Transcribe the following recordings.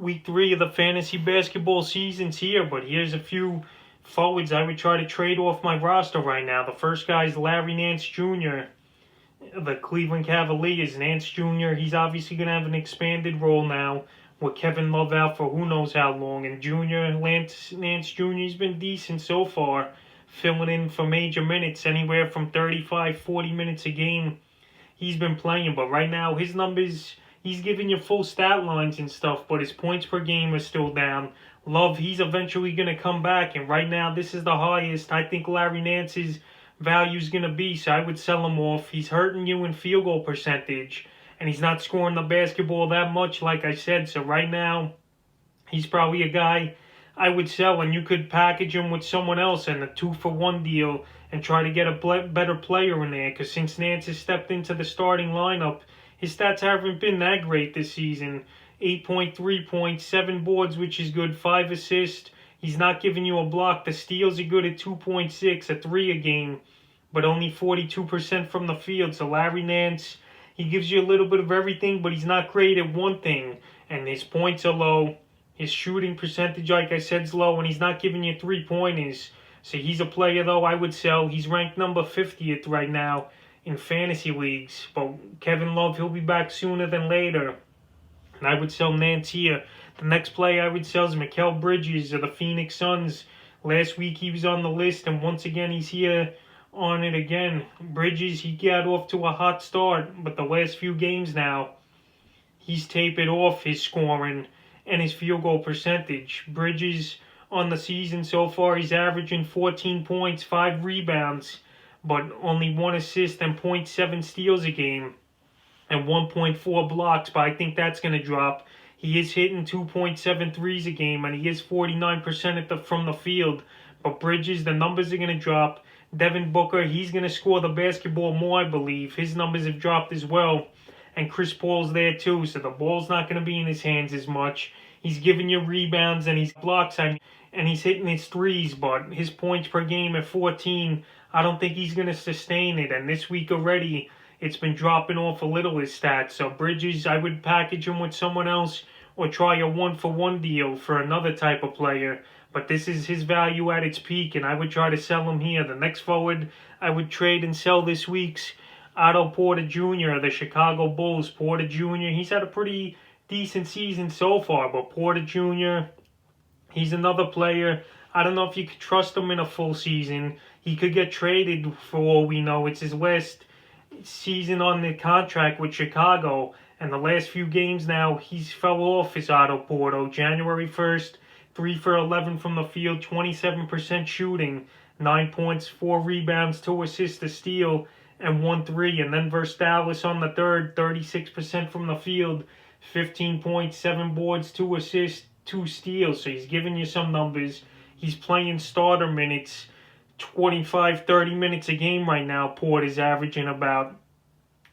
week 3 of the fantasy basketball season's here, but here's a few forwards I would try to trade off my roster right now. The first guy is Larrynce Jr., the Cleveland Cavaliers. Nance Jr., he's obviously going to have an expanded role now with Kevin Love out for who knows how long. And Nance Jr., he's been decent so far, filling in for major minutes, anywhere from 35, 40 minutes a game he's been playing. But right now, his numbers, he's giving you full stat lines and stuff, but his points per game are still down. Love, he's eventually going to come back, and right now, this is the highest I think Larrynce's value is going to be, so I would sell him off. He's hurting you in field goal percentage, and he's not scoring the basketball that much, like I said, so right now, he's probably a guy I would sell, and you could package him with someone else in a 2-for-1 deal and try to get a better player in there, because since Nance has stepped into the starting lineup, his stats haven't been that great this season. 8.3 points, 7 boards, which is good, 5 assists. He's not giving you a block. The steals are good at 2.6, a 3 a game, but only 42% from the field. So Larrynce, he gives you a little bit of everything, but he's not great at one thing. And his points are low. His shooting percentage, like I said, is low, and he's not giving you 3-pointers. So he's a player, though, I would sell. He's ranked number 50th right now in fantasy leagues. But Kevin Love, he'll be back sooner than later. And I would sell Nance here. The next player I would sell is Mikal Bridges of the Phoenix Suns. Last week he was on the list, and once again he's here on it again. Bridges, he got off to a hot start, but the last few games now, he's tapered off his scoring and his field goal percentage. Bridges, on the season so far, he's averaging 14 points, 5 rebounds, but only 1 assist and 0.7 steals a game, and 1.4 blocks, but I think that's going to drop. He is hitting 2.7 threes a game, and he is 49% from the field. But Bridges, the numbers are going to drop. Devin Booker, he's going to score the basketball more, I believe. His numbers have dropped as well. And Chris Paul's there too, so the ball's not going to be in his hands as much. He's giving you rebounds and he's blocks, and he's hitting his threes, but his points per game at 14, I don't think he's going to sustain it. And this week already, it's been dropping off a little, his stats. So Bridges, I would package him with someone else or try a 1-for-1 deal for another type of player. But this is his value at its peak, and I would try to sell him here. The next forward I would trade and sell this week's Otto Porter Jr. of the Chicago Bulls. Porter Jr., he's had a pretty decent season so far, but Porter Jr., he's another player. I don't know if you could trust him in a full season. He could get traded for all we know. It's his last season on the contract with Chicago, and the last few games now, he's fell off his Otto Porter. January 1st, 3 for 11 from the field, 27% shooting, 9 points, 4 rebounds, 2 assists, a steal, and 1 3. And then versus Dallas on the 3rd, 36% from the field, 15 points, 7 boards, 2 assists, 2 steals. So he's giving you some numbers. He's playing starter minutes, 25, 30 minutes a game right now, Porter's averaging about.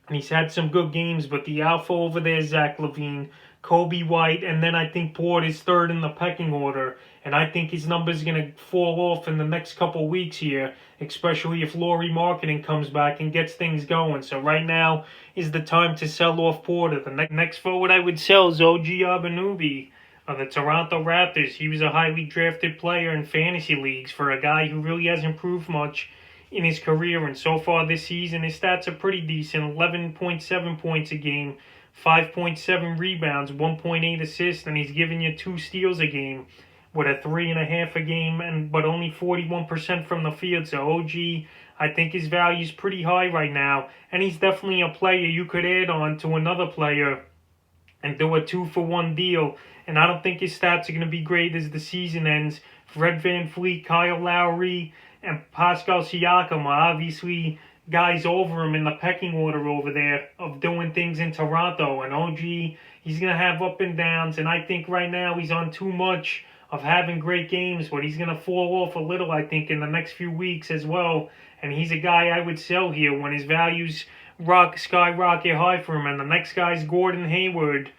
And he's had some good games, but the alpha over there is Zach LaVine, Kobe White, and then I think Porter's 3rd in the pecking order. And I think his number's going to fall off in the next couple weeks here, especially if Lauri Markkanen comes back and gets things going. So right now is the time to sell off Porter. The next forward I would sell is OG Anunoby of the Toronto Raptors. He was a highly drafted player in fantasy leagues for a guy who really hasn't proved much in his career, and so far this season his stats are pretty decent. 11.7 points a game, 5.7 rebounds, 1.8 assists, and he's giving you 2 steals a game with a 3.5 a game, but only 41% from the field. So OG, I think his value is pretty high right now, and he's definitely a player you could add on to another player and do a 2-for-1 deal. And I don't think his stats are going to be great as the season ends. Fred VanVleet, Kyle Lowry, and Pascal Siakam are obviously guys over him in the pecking order over there of doing things in Toronto. And OG, he's going to have up and downs, and I think right now he's on too much of having great games, but he's going to fall off a little, I think, in the next few weeks as well. And he's a guy I would sell here when his values skyrocket high for him. And the next guy is Gordon Hayward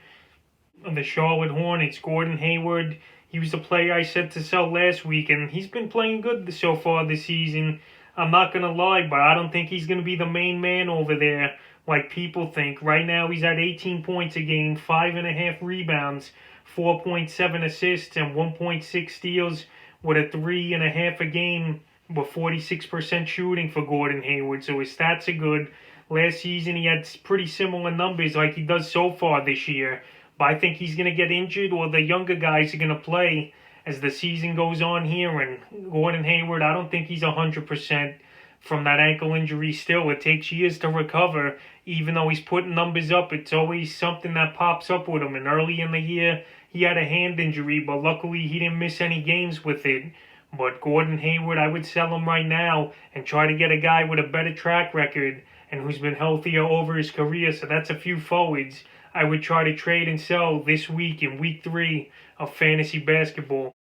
of the Charlotte Hornets. Gordon Hayward, he was the player I said to sell last week, and he's been playing good so far this season. I'm not going to lie, but I don't think he's going to be the main man over there like people think. Right now, he's at 18 points a game, 5.5 rebounds, 4.7 assists and 1.6 steals with a 3.5 a game with 46% shooting for Gordon Hayward. So his stats are good. Last season he had pretty similar numbers like he does so far this year. But I think he's going to get injured, or the younger guys are going to play as the season goes on here. And Gordon Hayward, I don't think he's 100% from that ankle injury still. It takes years to recover. Even though he's putting numbers up, it's always something that pops up with him. And early in the year, he had a hand injury, but luckily he didn't miss any games with it. But Gordon Hayward, I would sell him right now and try to get a guy with a better track record and who's been healthier over his career. So that's a few forwards I would try to trade and sell this week in week 3 of fantasy basketball.